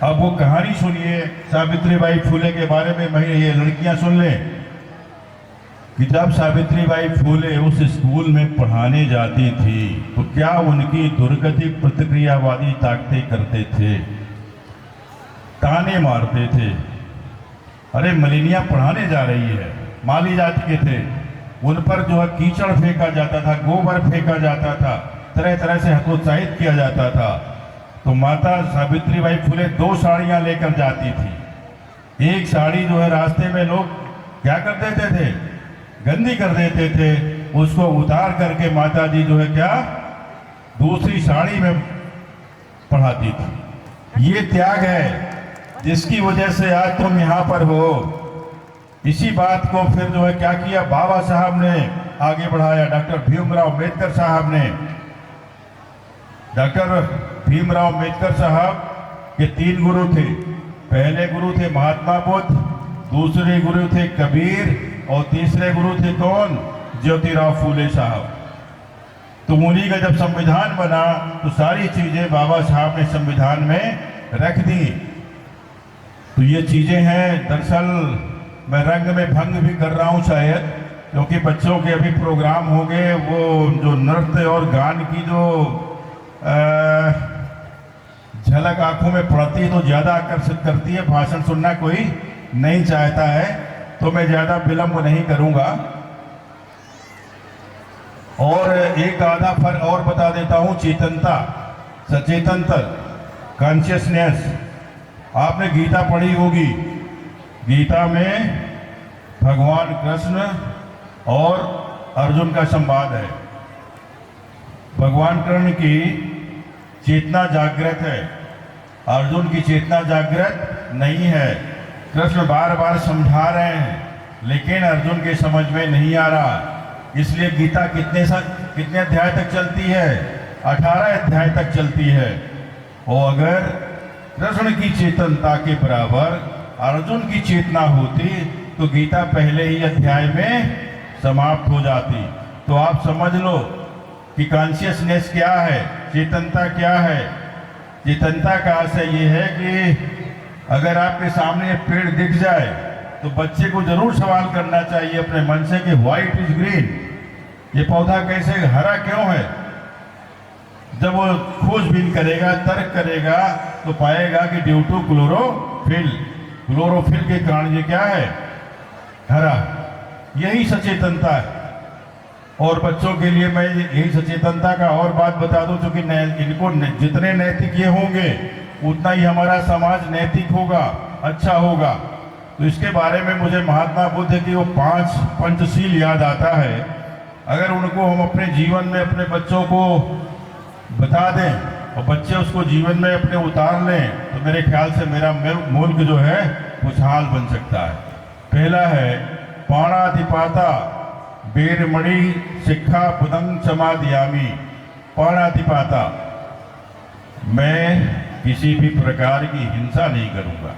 अब वो कहानी सुनिए सावित्रीबाई फूले के बारे में। ये लड़कियां सुन लें कि जब सावित्रीबाई फूले उस स्कूल में पढ़ाने जाती थी तो क्या उनकी दुर्गति प्रतिक्रियावादी ताकतें करते थे, ताने मारते थे। अरे मलिनिया पढ़ाने जा रही है, माली जाति के थे, उन पर जो है कीचड़ फेंका जाता था, गोबर फेंका जाता था, तरह तरह से हतोत्साहित किया जाता था। तो माता सावित्रीबाई फूले 2 साड़ियां लेकर जाती थी। एक साड़ी जो है रास्ते में लोग क्या कर देते थे, गंदी कर देते थे, उसको उतार करके माता जी जो है क्या दूसरी साड़ी में पढ़ाती थी। ये त्याग है जिसकी वजह से आज तुम यहाँ पर हो। इसी बात को फिर जो है क्या किया, बाबा साहब ने आगे बढ़ाया। डॉक्टर भीमराव अम्बेडकर साहब ने, डॉक्टर भीमराव अम्बेडकर साहब के 3 गुरु थे। पहले गुरु थे महात्मा बुद्ध, दूसरे गुरु थे कबीर और तीसरे गुरु थे कौन, ज्योतिराव फूले साहब। तो उन्हीं का जब संविधान बना तो सारी चीजें बाबा साहब ने संविधान में रख दी। तो ये चीजें हैं, दरअसल मैं रंग में भंग भी कर रहा हूँ शायद, क्योंकि बच्चों के अभी प्रोग्राम हो गए, वो जो नृत्य और गान की जो झलक आंखों में पड़ती है तो ज़्यादा आकर्षित करती है। भाषण सुनना कोई नहीं चाहता है, तो मैं ज़्यादा विलंब नहीं करूँगा। और एक आधा फर्क और बता देता हूँ, चेतनता, सचेतनता, कॉन्शियसनेस। आपने गीता पढ़ी होगी, गीता में भगवान कृष्ण और अर्जुन का संवाद है। भगवान कृष्ण की चेतना जागृत है, अर्जुन की चेतना जागृत नहीं है। कृष्ण बार बार समझा रहे हैं लेकिन अर्जुन के समझ में नहीं आ रहा। इसलिए गीता कितने अध्याय तक चलती है, 18 अध्याय तक चलती है। और अगर कृष्ण की चेतनता के बराबर अर्जुन की चेतना होती तो गीता पहले ही अध्याय में समाप्त हो जाती। तो आप समझ लो कि कॉन्शियसनेस क्या है, चेतनता क्या है। चेतनता का आशय ये है कि अगर आपके सामने पेड़ दिख जाए तो बच्चे को जरूर सवाल करना चाहिए अपने मन से कि व्हाइट इज ग्रीन, ये पौधा कैसे हरा क्यों है। जब वो खोजबीन करेगा, तर्क करेगा तो पाएगा कि ड्यू टू क्लोरोफिल, क्लोरोफिल के कारण ये क्या है, हरा। यही सचेतनता है। और बच्चों के लिए मैं यही सचेतनता का और बात बता दूं, क्योंकि इनको जितने नैतिक ये होंगे उतना ही हमारा समाज नैतिक होगा, अच्छा होगा। तो इसके बारे में मुझे महात्मा बुद्ध की वो 5 पंचशील याद आता है। अगर उनको हम अपने जीवन में अपने बच्चों को बता दें और बच्चे उसको जीवन में अपने उतार लें तो मेरे ख्याल से मेरा मुल्क जो है खुशहाल बन सकता है। पहला है पाणातिपाता बेरमणि शिक्षा पदं समादियामी। पाणातिपाता, मैं किसी भी प्रकार की हिंसा नहीं करूंगा।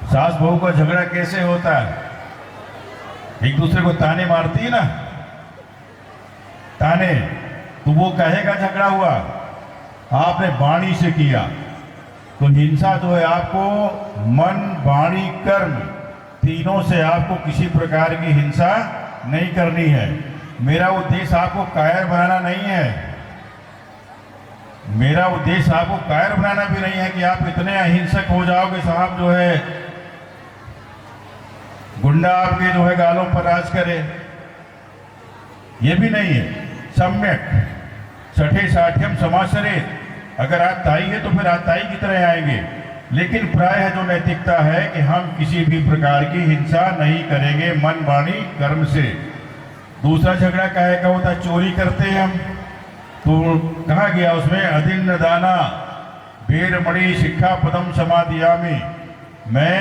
सास बहू का झगड़ा कैसे होता है, एक दूसरे को ताने मारती है ना, ताने, तो वो कहेगा झगड़ा हुआ, आपने वाणी से किया। तो हिंसा जो है आपको मन, वाणी, कर्म तीनों से आपको किसी प्रकार की हिंसा नहीं करनी है। मेरा उद्देश्य आपको कायर बनाना नहीं है, मेरा उद्देश्य आपको कायर बनाना भी नहीं है कि आप इतने अहिंसक हो जाओगे साहब जो है गुंडा आपके जो है गालों पर राज करे, ये भी नहीं है। सम्यक छठे साठ्यम समाचरे, अगर आताई है तो फिर आताई की तरह आएंगे। लेकिन प्रायः जो नैतिकता है कि हम किसी भी प्रकार की हिंसा नहीं करेंगे मन, वाणी, कर्म से। दूसरा झगड़ा काहे का होता है, चोरी करते हैं हम, तो कहा गया उसमें अदिन्न दाना बेरमणि शिक्षा पदम समादियामी। मैं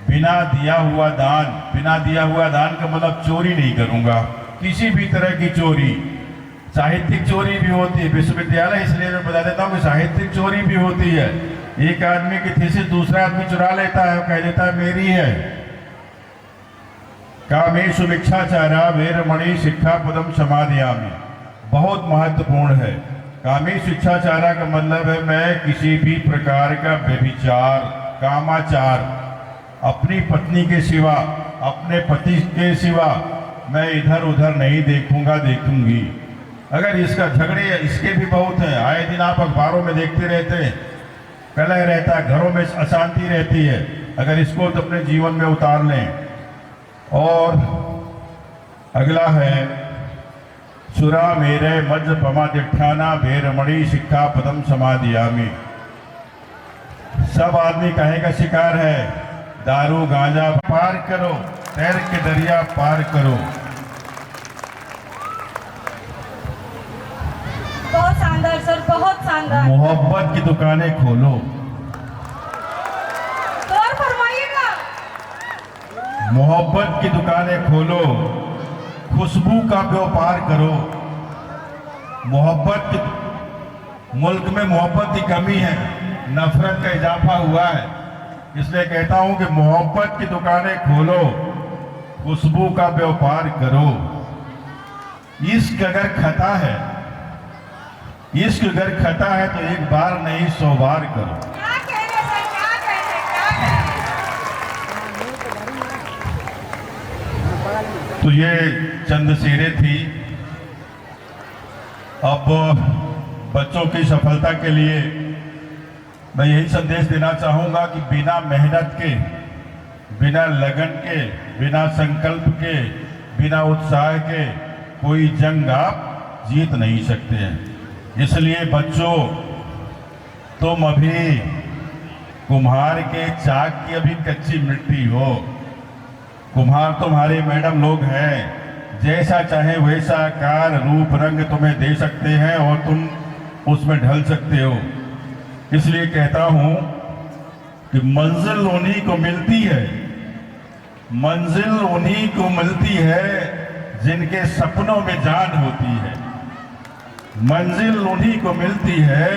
बिना दिया हुआ दान, बिना दिया हुआ दान का मतलब चोरी नहीं करूंगा, किसी भी तरह की चोरी। साहित्यिक चोरी भी होती है विश्वविद्यालय, इसलिए मैं बता देता हूँ कि साहित्यिक चोरी भी होती है। एक आदमी की थीसिस दूसरा आदमी चुरा लेता है, कह देता है मेरी है। कामेषु मिच्छाचारा वेरमणि शिक्षा पदम समादियामी, बहुत महत्वपूर्ण है। कामी शिक्षाचारा का मतलब है मैं किसी भी प्रकार का व्यभिचार, कामाचार, अपनी पत्नी के सिवा, अपने पति के सिवा मैं इधर उधर नहीं देखूंगी। अगर इसका झगड़े इसके भी बहुत हैं, आए दिन आप अखबारों में देखते रहते हैं, कलह रहता है, घरों में अशांति रहती है। अगर इसको तो अपने जीवन में उतार लें। और अगला है सुरा मेरे मज पमादिठाना भेरमणि शिक्षा पदम समाधियामी। सब आदमी कहे का शिकार है, दारू गांजा पार करो, तैर के दरिया पार करो। बहुत शानदार सर, बहुत शानदार। मोहब्बत की दुकानें खोलो। और फरमाइएगा। मोहब्बत की दुकानें खोलो, खुशबू का व्यापार करो। मोहब्बत की मुल्क में मोहब्बत की कमी है, नफरत का इजाफा हुआ है। इसलिए कहता हूं कि मोहब्बत की दुकानें खोलो, खुशबू का व्यापार करो। इश्क अगर खता है, इश्क अगर खता है तो एक बार नहीं 100 बार करो। क्या कहने सर, क्या कहने। तो ये चंद शेरें थी। अब बच्चों की सफलता के लिए मैं यही संदेश देना चाहूंगा कि बिना मेहनत के, बिना लगन के, बिना संकल्प के, बिना उत्साह के कोई जंग आप जीत नहीं सकते हैं। इसलिए बच्चों, तुम अभी कुम्हार के चाक की अभी कच्ची मिट्टी हो। कुम्हार तुम्हारे मैडम लोग हैं, जैसा चाहे वैसा आकार रूप रंग तुम्हें दे सकते हैं और तुम उसमें ढल सकते हो। इसलिए कहता हूं कि मंजिल उन्हीं को मिलती है, मंजिल उन्हीं को मिलती है जिनके सपनों में जान होती है। मंजिल उन्हीं को मिलती है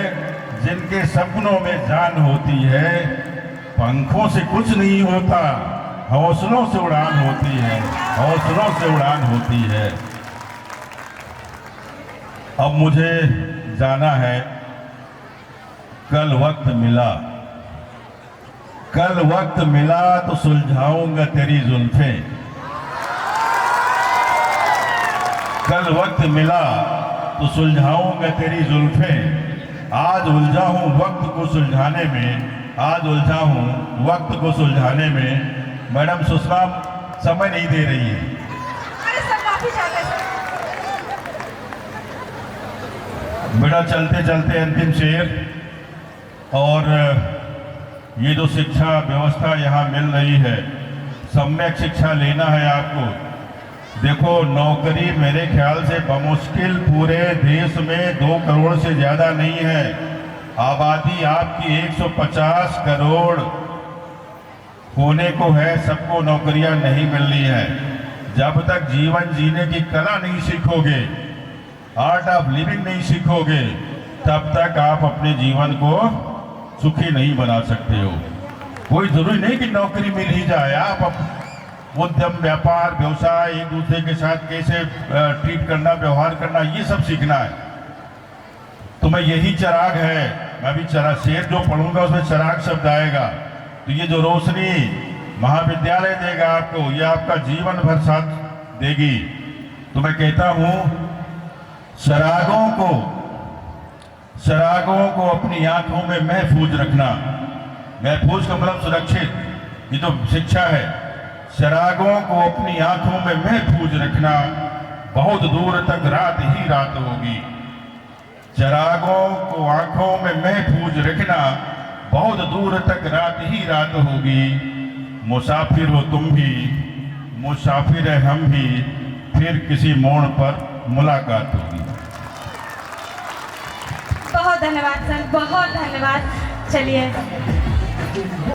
जिनके सपनों में जान होती है। पंखों से कुछ नहीं होता, हौसलों से उड़ान होती है, हौसलों से उड़ान होती है। अब मुझे जाना है। कल वक्त मिला, कल वक्त मिला तो सुलझाऊंगा तेरी जुल्फें। कल वक्त मिला तो सुलझाऊंगा तेरी जुल्फें। आज उलझा हूं वक्त को सुलझाने में, आज उलझा हूं वक्त को सुलझाने में। मैडम सुषमा समय नहीं दे रही है। अरे सर माफी चाहते हैं। बेटा चलते चलते अंतिम शेर। और ये जो शिक्षा व्यवस्था यहाँ मिल रही है, सम्यक शिक्षा लेना है आपको। देखो नौकरी मेरे ख्याल से बमुश्किल पूरे देश में 2 करोड़ से ज़्यादा नहीं है। आबादी आपकी 150 करोड़ होने को है, सबको नौकरियां नहीं मिलनी है। जब तक जीवन जीने की कला नहीं सीखोगे, आर्ट ऑफ लिविंग नहीं सीखोगे, तब तक आप अपने जीवन को सुखी नहीं बना सकते हो। कोई जरूरी नहीं कि नौकरी मिल ही जाए, आप उद्यम, व्यापार, व्यवसाय, एक दूसरे के साथ कैसे ट्रीट करना, व्यवहार करना, ये सब सीखना है। तो मैं यही चिराग है, मैं भी शेर जो पढ़ूंगा उसमें चिराग शब्द आएगा। तो ये जो रोशनी महाविद्यालय देगा आपको, ये आपका जीवन भर साथ देगी। तो मैं कहता हूं चिरागों को अपनी आंखों में महफूज रखना। महफूज का मतलब सुरक्षित, ये जो शिक्षा है। चिरागों को अपनी आंखों में महफूज रखना, बहुत दूर तक रात ही रात होगी। चिरागों को आंखों में महफूज रखना, बहुत दूर तक रात ही रात होगी। मुसाफिर हो तुम भी, मुसाफिर है हम भी, फिर किसी मोड़ पर मुलाकात होगी। बहुत धन्यवाद सर, बहुत धन्यवाद। चलिए।